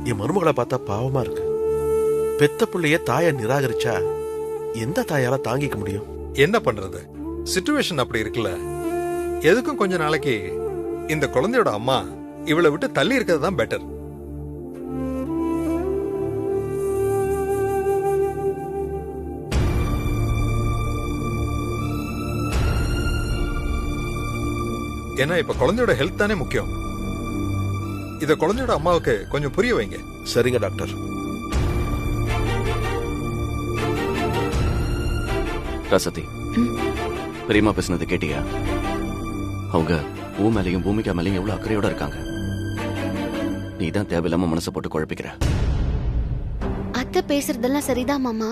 என் மருமகளை பார்த்தா பாவமா இருக்கு. பெத்த பிள்ளைய தாய நிராகரிச்சா எந்த தாயால தாங்கிக்க முடியும்? என்ன பண்றது, சிச்சுவேஷன் அப்படி இருக்குல்ல. எதுக்கும் கொஞ்ச நாளைக்கு இந்த குழந்தையோட அம்மா இவளை விட்டு தள்ளி இருக்கிறது தான் பெட்டர். ஏன்னா இப்ப குழந்தையோட ஹெல்த் தானே முக்கியம். இத குழந்தையோட அம்மாவுக்கு கொஞ்சம் புரிய வைங்க. சரிங்க டாக்டர். ராசதி, பெரியம்மா பேசுனது கேட்டியா? அவங்க பூ மேலையும் பூமிக்கா மேலையும் எவ்வளவு அக்கறையோட இருக்காங்க. நீ தான் தேவையில்லாம மனசை போட்டு குழப்பிக்கிற. அத்தை பேசுறதெல்லாம் சரிதான் மாமா.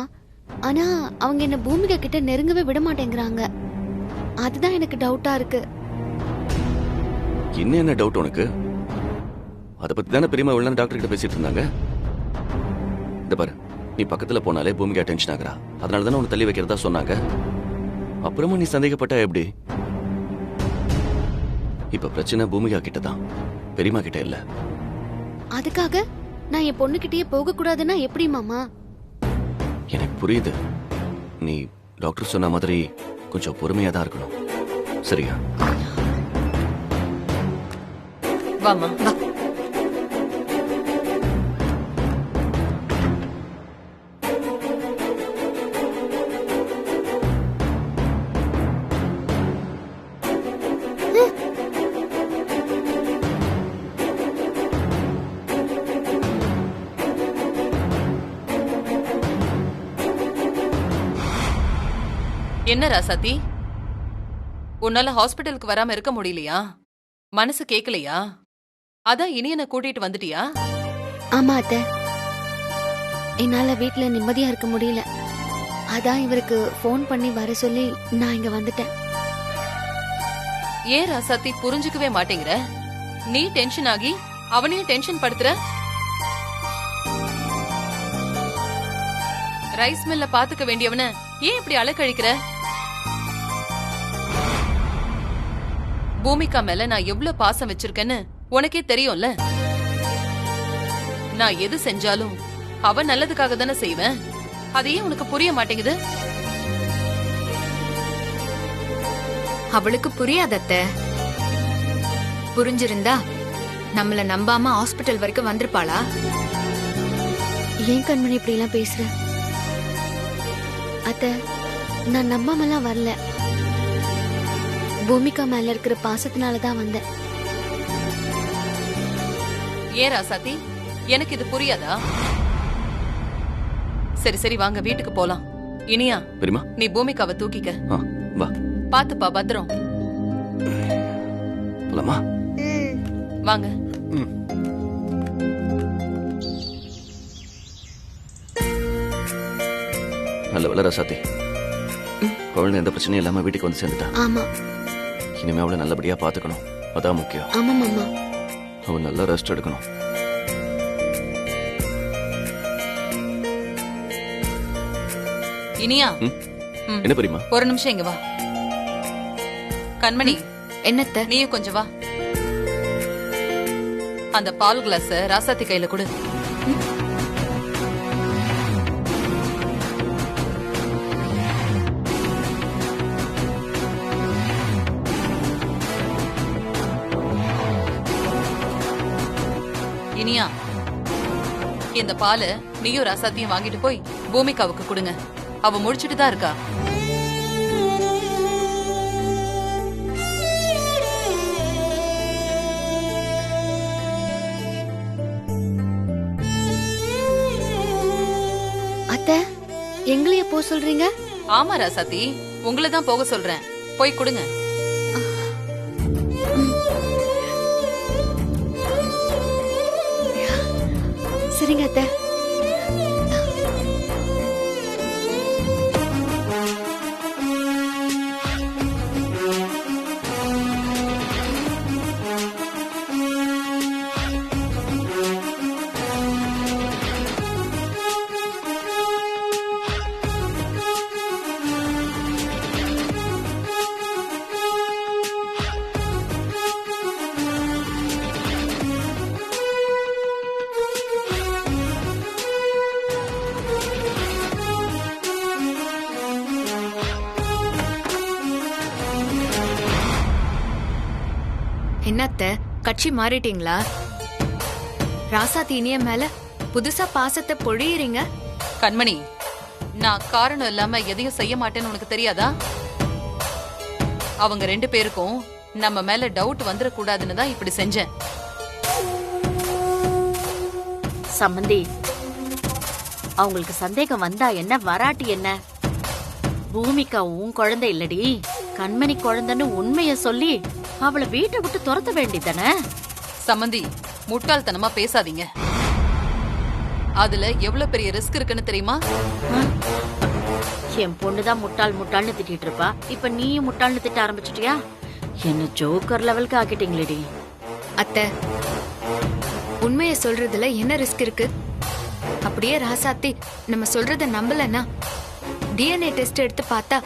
ஆனா அவங்க என்ன பூமிகா கிட்ட நெருங்கவே விட மாட்டேங்கிறாங்க. அதுதான் எனக்கு டவுட்டா இருக்கு. இன்னும் என்ன டவுட் உனக்கு? அதை பத்தி தானே பெரியம்மா இவ்வளவு டாக்டர் கிட்ட பேசிட்டு இருந்தாங்க. இந்த பாரு, நீ பக்கத்துல போனாலே பூமிகா டென்ஷன் ஆகுறா. அதனால தானே உன்னை தள்ளி வைக்கிறதா சொன்னாங்க. அப்புறமா நீ சந்தேகப்பட்டா எப்படி? இப்ப பிரச்சனை பூமிகா கிட்ட தான், பெரியம்மா கிட்ட இல்ல. அதுக்காக நான் என் பொண்ணுகிட்டயே போக கூடாதுன்னா எப்படி மாமா? எனக்கு புரியுது. நீ டாக்டர் சொன்ன மாதிரி கொஞ்சம் பொறுமையா தான் இருக்கணும். சரியா? வாமா வா. என்ன ராசாத்தி, உன்னால ஹாஸ்பிட்டலுக்கு வராம இருக்க முடியலையா? மனசு கேக்கலையா? அதான் இனியனை கூட்டிட்டு வந்துட்டியா? ஆமா அத்தை, என்னால வீட்டுல நிம்மதியா இருக்க முடியல. அதான் இவருக்கு போன் பண்ணி வர சொல்லி நான் இங்க வந்துட்டேன். ஏன் ராசாத்தி புரிஞ்சுக்கவே மாட்டேங்கிற? நீ டென்ஷன் ஆகி அவனையும் டென்ஷன் படுத்துற. ரைஸ் மில்ல பாத்துக்க வேண்டியவன ஏன் இப்படி அலக்கழிக்கிற? பூமிகா மேல நான் எவ்வளவு பாசம் வச்சிருக்கேன்னு உனக்கே தெரியும்ல. நான் எது செஞ்சாலும் அவ நல்லதுக்காக தானே செய்வேன். அதையே உனக்கு புரிய மாட்டேங்குது. அவளுக்கு புரியாதத்த. புரிஞ்சிருந்தா நம்மள நம்பாம ஹாஸ்பிட்டல் வரைக்கும் வந்திருப்பாளா? ஏன் கண்மணி இப்படி எல்லாம் பேசுற? அத்தை, நான் நம்பாமலாம் வரல. பூமிகா மேல இருக்கிற பாசத்தினாலதான் வந்தேன். ஏன் ராசாத்தி, எனக்கு இது புரியாதா? சரி சரி வாங்க வீட்டுக்கு போலாம். இனியா, பெரியம்மா நீ பூமிகாவை தூக்கிக்க. வா. பாத்துப்பா, பத்திரம். போலாமா? வாங்க. நல்ல வேலை ராசாத்தி, குழந்தை எந்த பிரச்சனையும் இல்லாம வீட்டுக்கு வந்து சேர்ந்துட்டா. ஆமா, இனிமே அவளை நல்லபடியா பாத்துக்கணும். அதான் முக்கியம். ஆமா மாமா. அவன் நல்லா ரெஸ்ட் எடுக்கணும். இனியா, என்ன பெரியம்மா? ஒரு நிமிஷம் இங்க வா. கண்மணி, என்னத்த? நீயும் கொஞ்சம் வா. அந்த பால் கிளாஸ் ராசாத்தி கையில கொடு. இனியா, இந்த பாலை நீயும் ராசாத்தியும் வாங்கிட்டு போய் பூமிகாவுக்கு கொடுங்க. அவ முடிச்சிட்டு தான் இருக்கா. அத்தை, எங்களைய போ சொல்றீங்க? ஆமா ராசாத்தி, உங்களை தான் போக சொல்றேன். போய் கொடுங்க. சரிங்க அத்தை. அத்தை, கட்சி மாறிட்டீங்களா? ராசாத்தி இனிய மேல புதுசா பாசத்தை பொழியறீங்க. கண்மணி, நான் காரணம் இல்லாம எதையும் செய்ய மாட்டேன்னு உனக்கு தெரியாதா? அவங்க 2 பேருக்கும் நம்ம மேல டவுட் வந்துடக்கூடாதுன்னு தான் இப்படி செஞ்சேன். சம்பந்தி, அவங்களுக்கு சந்தேகம் வந்தா என்ன, வராட்டி என்ன? பூமிகா உன் குழந்தை இல்லடி, கண்மணி குழந்தைன்னு உண்மைய சொல்லி அவளை வீட்டை விட்டு துரத்த வேண்டியதானே? சம்மந்தி, முட்டாள்தனமா பேசாதீங்க. அதுல எவ்வளவு பெரிய ரிஸ்க் இருக்குன்னு தெரியுமா? என் பொண்ணுதான் முட்டாள் முட்டாள்னு திட்டிட்டு இருப்பா, இப்ப நீயும் முட்டாள்னு திட்ட ஆரம்பிச்சிட்டியா? என்ன ஜோக்கர் லெவலுக்கு ஆக்கிட்டீங்களேடி. அத்தை, உண்மையை சொல்றதுல என்ன ரிஸ்க் இருக்கு? அப்படியே ராசாத்தி நம்ம சொல்றத நம்பலன்னா டிஎன்ஏ டெஸ்ட் எடுத்து பார்த்தா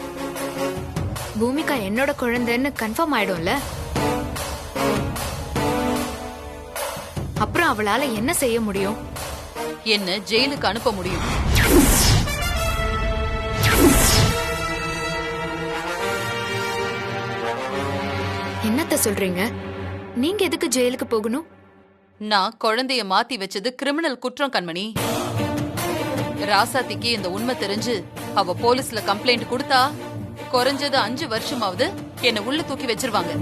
பூமிகா என்னோட குழந்தைன்னு கன்ஃபார்ம் ஆயிடும்ல. அப்புறம் அவளால என்ன செய்ய முடியும்? என்ன ஜெயிலுக்கு அனுப்ப முடியும். என்னத்த சொல்றீங்க? நீங்க எதுக்கு ஜெயிலுக்கு போகணும்? நான் குழந்தைய மாத்தி வச்சது கிரிமினல் குற்றம் கண்மணி. ராசாத்திக்கு இந்த உண்மை தெரிஞ்சு அவ போலீஸ்ல கம்ப்ளைண்ட் கொடுத்தா குறைஞ்சது 5 வருஷமாவது என்ன உள்ள தூக்கி வச்சிருவாங்க.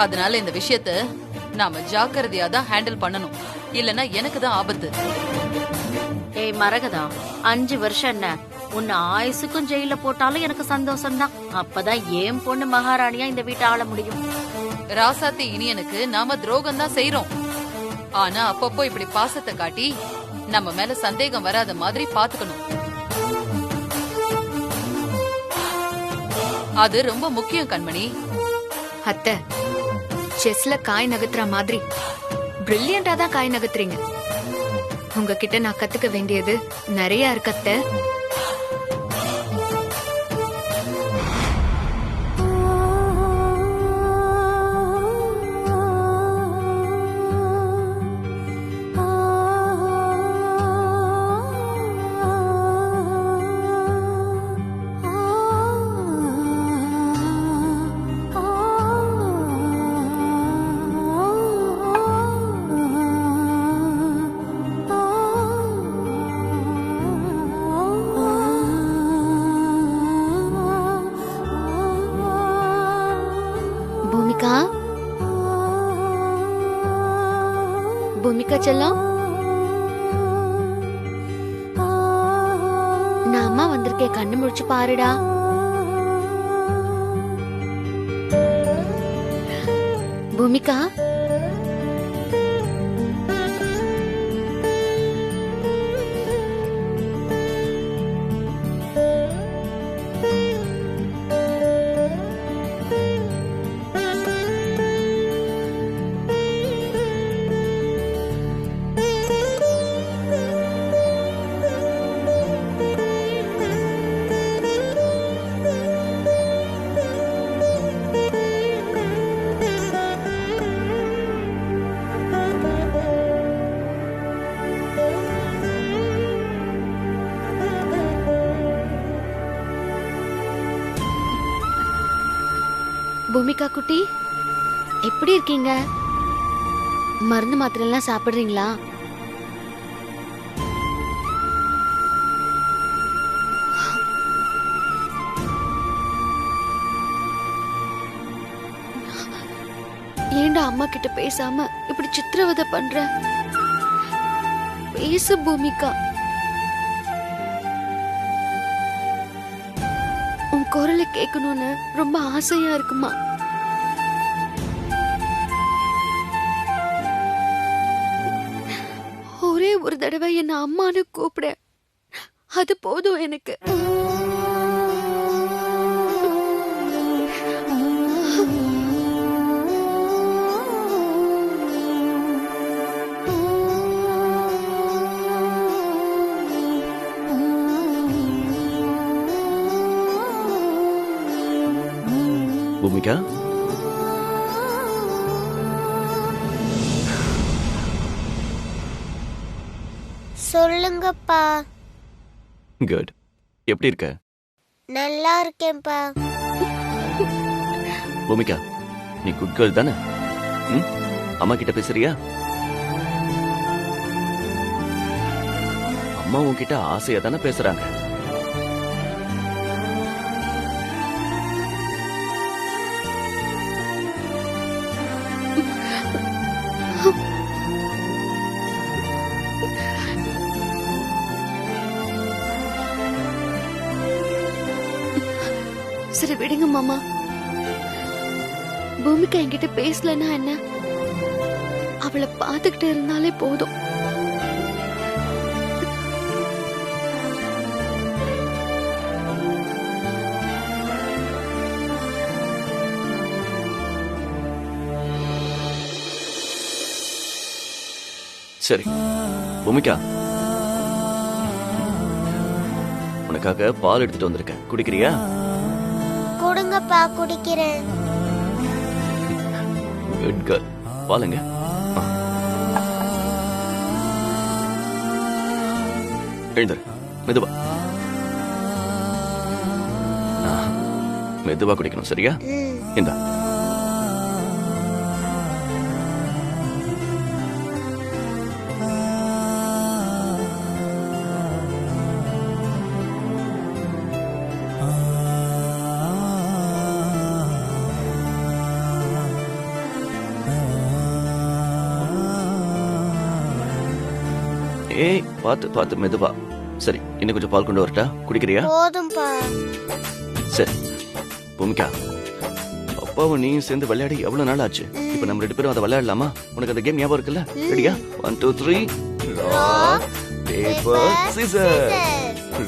அதனால இந்த விஷயத்த நாம ஜாக்கிரதையா தான் ஹேண்டில் பண்ணணும், இல்லனா எனக்கு தான் ஆபத்து. ஏய் மரகதா, 5 வருஷம் என்ன, உன்னை ஆயுசுக்கும் ஜெயில போட்டாலும் எனக்கு சந்தோஷம்தான். அப்பதான் ஏன் பொண்ணு மகாராணியா இந்த வீட்டை ஆள முடியும். ராசாத்தி இனியனுக்கு நாம துரோகம் தான் செய்யறோம். ஆனா அப்பப்போ இப்படி பாசத்தை காட்டி நம்ம மேல சந்தேகம் வராத மாதிரி பாத்துக்கணும். அது ரொம்ப முக்கியம் கண்மணி. அத்தை, செஸ்ல காய் நகர்த்துற மாதிரி பிரில்லியண்டா தான் காய் நகர்த்துறீங்க. உங்ககிட்ட நான் கத்துக்க வேண்டியது நிறைய இருக்கு அத்தை. பூமிகா செல்லம், நான் அம்மா வந்திருக்கேன், கண்ணு முடிச்சு பாருடா. பூமிகா, பூமிகா குட்டி, எப்படி இருக்கீங்க? மருந்து மாத்திரை எல்லாம் சாப்பிடுறீங்களா? ஏண்டா அம்மா கிட்ட பேசாம இப்படி சித்திரவதை பண்ற? பேசு பூமிகா. உன் குரலை கேட்கணும்னு ரொம்ப ஆசையா இருக்குமா? ஒரே ஒரு தடவை என்ன அம்மானு கூப்பிட, அது போதும் எனக்கு. பூமிகா, சொல்லுங்கப்பா. குட். எப்படி இருக்க? நல்லா இருக்கேன்ப்பா. பூமிகா, நீ குட் கேர்ள் தானே? ம்? அம்மா கிட்ட பேசுறியா? அம்மா உன்கிட்ட ஆசையா தானே பேசுறாங்க. சரி விடுங்க மாமா. பூமிகா என்கிட்ட பேசலன்னா என்ன? அவளை பார்த்துக்கிட்டு இருந்தாலே போதும். சரி பூமிகா, உனக்காக பால் எடுத்துட்டு வந்திருக்கேன், குடிக்கிறியா? கொடுங்கப்பா, குடிக்கிறேன். Good girl. பாலுங்க. எழுந்துரு, மெதுவா. மெதுவா குடிக்கணும், சரியா? இந்தா. ஏய், பாத்து பாத்து, மெதுவா. சரி, இன்னும் கொஞ்சம் பால் கொண்டு வரட்டா? குடிக்கிறியா? போதும்பா. சரி பூமிகா, அப்பாவும் நீயும் சேர்ந்து விளையாடி எவ்வளவு நாள் ஆச்சு? இப்ப நம்ம 2 பேரும் அதை விளையாடலாமா? உனக்கு அந்த கேம் ஞாபகம் இருக்குல்ல? ரெடியா? 1 2 3. Rock paper scissor.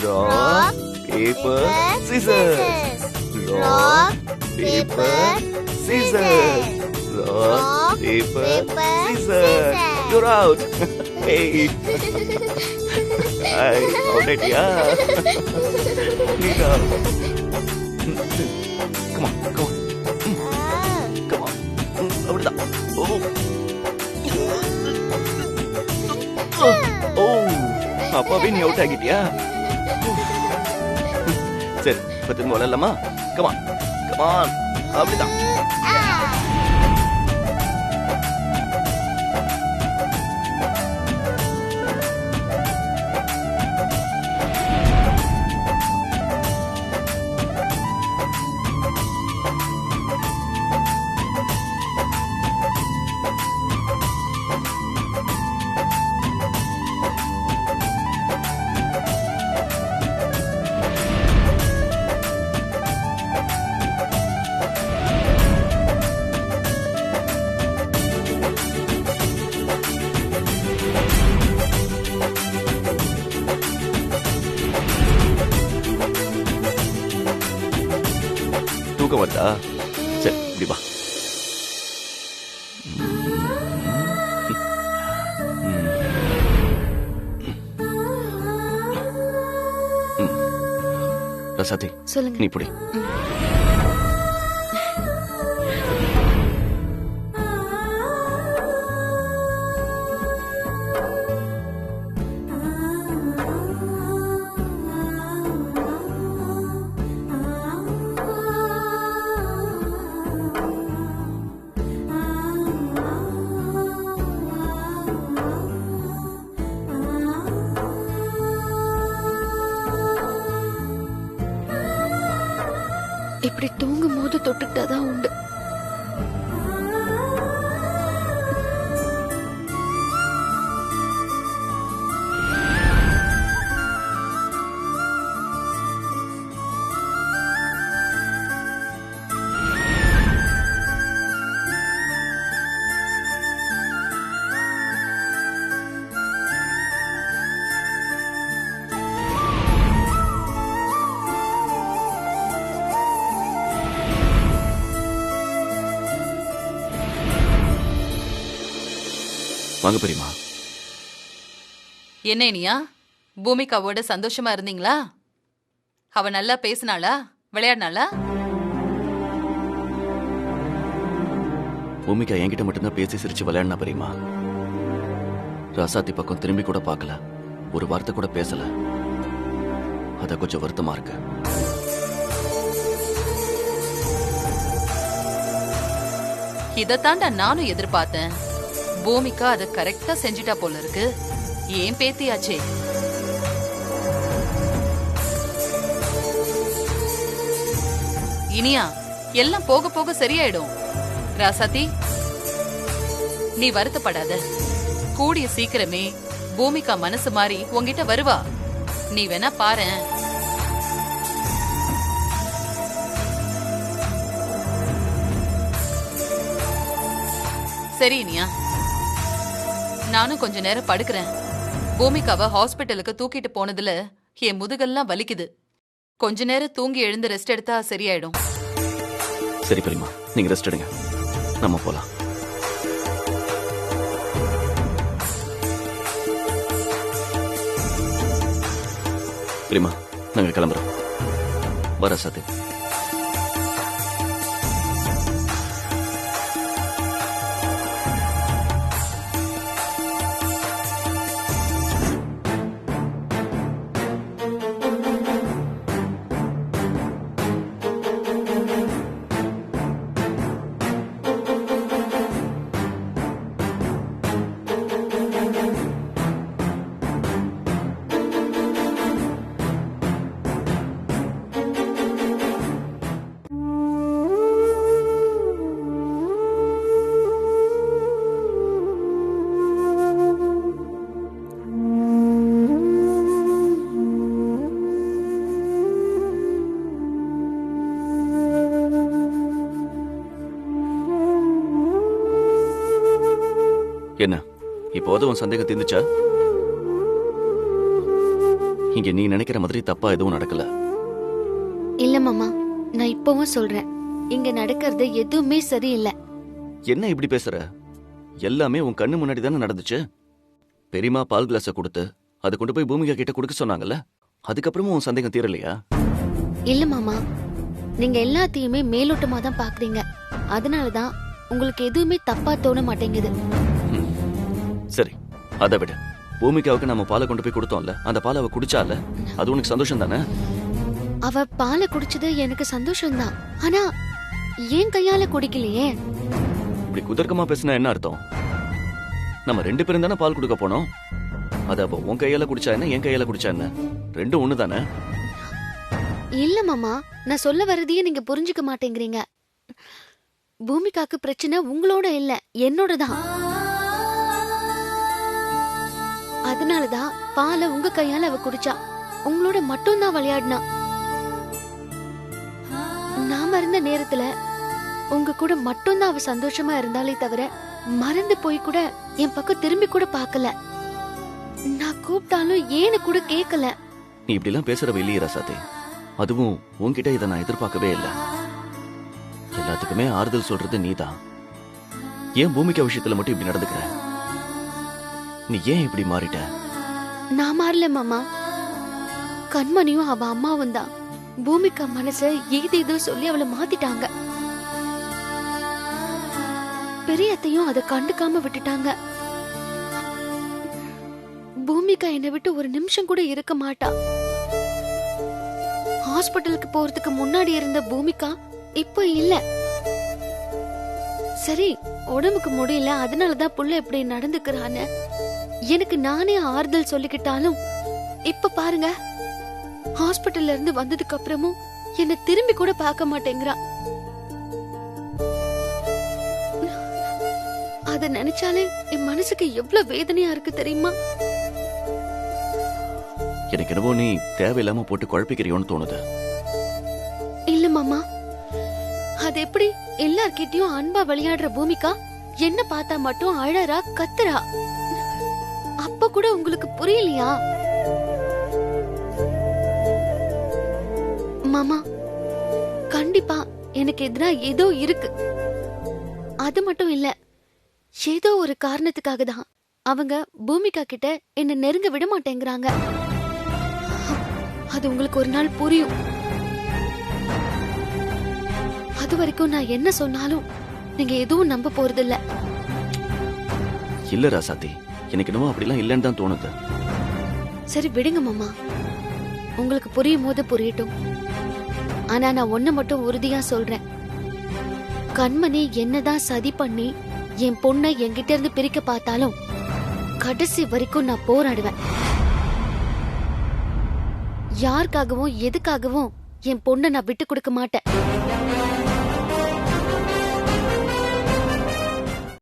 Rock paper scissor. Rock paper scissor. Rock paper scissor. You're out. Hey. Hi, already? Nita. Come on, come on. Come on. அப்படிதான். ஓ, அப்பாவே நீ அவுட் ஆகிட்டியா? சரி, இப்ப திரும்ப விளையாடலாமா? கமான் கமான், அப்படிதான். தூக்கம் வருதா? சரி, இப்படி வா. ரசாதி, சொல்லுங்க. நீ இப்படி. இப்படி தூங்கும் போது தொட்டுக்கிட்டாதான் உண்டு. வாங்க பெரியமா. என்ன இனியா, பூமிகாவோட சந்தோஷமா இருந்தீங்களா? அவ நல்லா பேசினாளா, விளையாடினாளா? பூமிகா என்கிட்ட மட்டும்தான் பேசி சிரிச்சு விளையாடினா பெரியமா. ராசாத்தி பக்கம் திரும்பி கூட பார்க்கல, ஒரு வார்த்தை கூட பேசல. அத கொஞ்சம் வருத்தமா இருக்கு. இதத்தாண்டா நானும் எதிர்பார்த்தேன். பூமிகா அதை கரெக்டா செஞ்சுட்டா போல இருக்கு. ஏன் பேத்தியாச்சே. இனியா, எல்லாம் போக போக சரியாயிடும். ராசாத்தி, நீ வருத்தப்படாத. கூடிய சீக்கிரமே பூமிகா மனசு மாறி உன்கிட்ட வருவா. நீ வேணா பாரேன். சரி இனியா, நானும் கொஞ்ச நேரம் படுக்கிறேன். பூமிகாவை ஹாஸ்பிட்டலுக்கு தூக்கிட்டு போனதுல என் முதுகெல்லாம் வலிக்குது. கொஞ்ச நேரம் தூங்கி எழுந்து ரெஸ்ட் எடுத்தா சரியாயிடும். சரி பெரியமா, நீங்க ரெஸ்ட் எடுங்க, நம்ம போலாம். பெரியமா, நாங்க கிளம்புறோம். வர சத்தி. என்ன இப்போது உன் சந்தேகம் தீர்ந்துச்சா? இங்க நீ நினைக்கிற மாதிரி தப்பா எதுவும் நடக்கல. இல்ல மாமா, நான் இப்பவும் சொல்றேன், இங்க நடக்கிறது எதுவுமே சரியில்லை. என்ன இப்படி பேசுற? எல்லாமே உன் கண்ணு முன்னாடி தானே நடந்துச்சு. பெரியமா பால் கிளாஸ கொடுத்து அதை கொண்டு போய் பூமிகா கிட்ட கொடுக்க சொன்னாங்கல்ல, அதுக்கப்புறமும் உன் சந்தேகம் தீரலையா? இல்ல மாமா, நீங்க எல்லாத்தையுமே மேலோட்டமா தான் பாக்குறீங்க. அதனாலதான் உங்களுக்கு எதுவுமே தப்பா தோண மாட்டேங்குது. சரி, அதை விட பூமிகாவுக்கு நம்ம பாலை கொண்டு போய் கொடுத்தோம்ல, அந்த பாலை அவ குடிச்சால, அது உனக்கு சந்தோஷம் தானே? அவ பாலை குடிச்சது எனக்கு சந்தோஷம்தான். ஆனா ஏன் கையால குடிக்கலையே? இப்படி குதர்க்கமா பேசினா என்ன அர்த்தம்? நம்ம 2 பேரும் தானே பால் கொடுக்க போனோம். அது அப்ப உன் கையால குடிச்சா என்ன, என் கையால குடிச்சா என்ன, ரெண்டும் ஒண்ணு தானே? இல்ல மாமா, நான் சொல்ல வர்றதையே நீங்க புரிஞ்சுக்க மாட்டேங்கிறீங்க. பூமிகாக்கு பிரச்சனை உங்களோட இல்ல, என்னோட தான். அதனாலதான் பாலை உங்க கையால அவ குடிச்சா. உங்களோட மட்டும் தான் விளையாடினா. நாம இருந்த நேரத்துல உங்க கூட மட்டும்தான் அவ சந்தோஷமா இருந்தாலே தவிர மறந்து போய் கூட என் பக்கம் திரும்பி கூட பார்க்கல. நான் கூப்பிட்டாலும் ஏன்னு கூட கேட்கல. நீ இப்படி எல்லாம் பேசுறவ இல்லையே ராசாத்தி. அதுவும் உன்கிட்ட இதை நான் எதிர்பார்க்கவே இல்லை. எல்லாத்துக்குமே ஆறுதல் சொல்றது நீதான். ஏன் பூமிகா விஷயத்துல மட்டும் இப்படி நடந்துக்கிற? நீ ஏன் இப்படி மாறிட்ட? நான் மாறல மாமா. கண்மணியும் அவ அம்மாவும் தான் பூமிகா மனச ஏதேதோ சொல்லி அவளை மாத்திட்டாங்க. பெரியத்தையும் அதை கண்டுக்காம விட்டுட்டாங்க. பூமிகா என்னை விட்டு ஒரு நிமிஷம் கூட இருக்க மாட்டா. ஹாஸ்பிட்டலுக்கு போறதுக்கு முன்னாடி இருந்த பூமிகா இப்ப இல்ல. சரி, உடம்புக்கு முடியல, அதனாலதான் புள்ள இப்படி நடந்துக்கிறான்னு எனக்கு நானே ஆறுதல் சொல்லிக்கிட்டாலும் இப்ப பாருங்க, ஹாஸ்பிட்டல்ல இருந்து வந்ததுக்கு அப்புறமும் என்ன திரும்பி கூட பார்க்க மாட்டேங்கிறா. அத நினைச்சாலே என் மனசுக்கு எவ்வளவு வேதனையா இருக்கு தெரியுமா? எனக்கு என்னவோ நீ தேவையில்லாம போட்டு குழப்பிக்கிறியோன்னு தோணுது. இல்ல மாமா, அது எப்படி எல்லார்கிட்டயும் அன்பா விளையாடுற பூமிகா என்ன பார்த்தா மட்டும் அழறா, கத்துறா. அப்ப கூட உங்களுக்கு புரியலையா? மாமா, கண்டிப்பா எனக்கு எதிரா ஏதோ இருக்கு. அது மட்டும் இல்ல, ஏதோ ஒரு காரணத்துக்காக தான் அவங்க பூமிகா கிட்ட என்ன நெருங்க விட மாட்டேங்கிறாங்க. அது உங்களுக்கு ஒரு நாள் புரியும். அது வரைக்கும் நான் என்ன சொன்னாலும் நீங்க எதுவும் நம்ப போறதில்ல. இல்ல ராசாத்தி, எனக்கு என்னவோ அப்படிலாம் இல்லைன்னு தான் தோணுது. சரி விடுங்க மாமா, உங்களுக்கு புரியும் போது புரியட்டும். ஆனா நான் ஒண்ணு மட்டும் உறுதியா சொல்றேன், கண்மணி என்னதான் சதி பண்ணி என் பொண்ணை என்கிட்ட இருந்து பிரிக்க பார்த்தாலும் கடைசி வரைக்கும் நான் போராடுவேன். யாருக்காகவும் எதுக்காகவும் என் பொண்ணை நான் விட்டு கொடுக்க மாட்டேன்.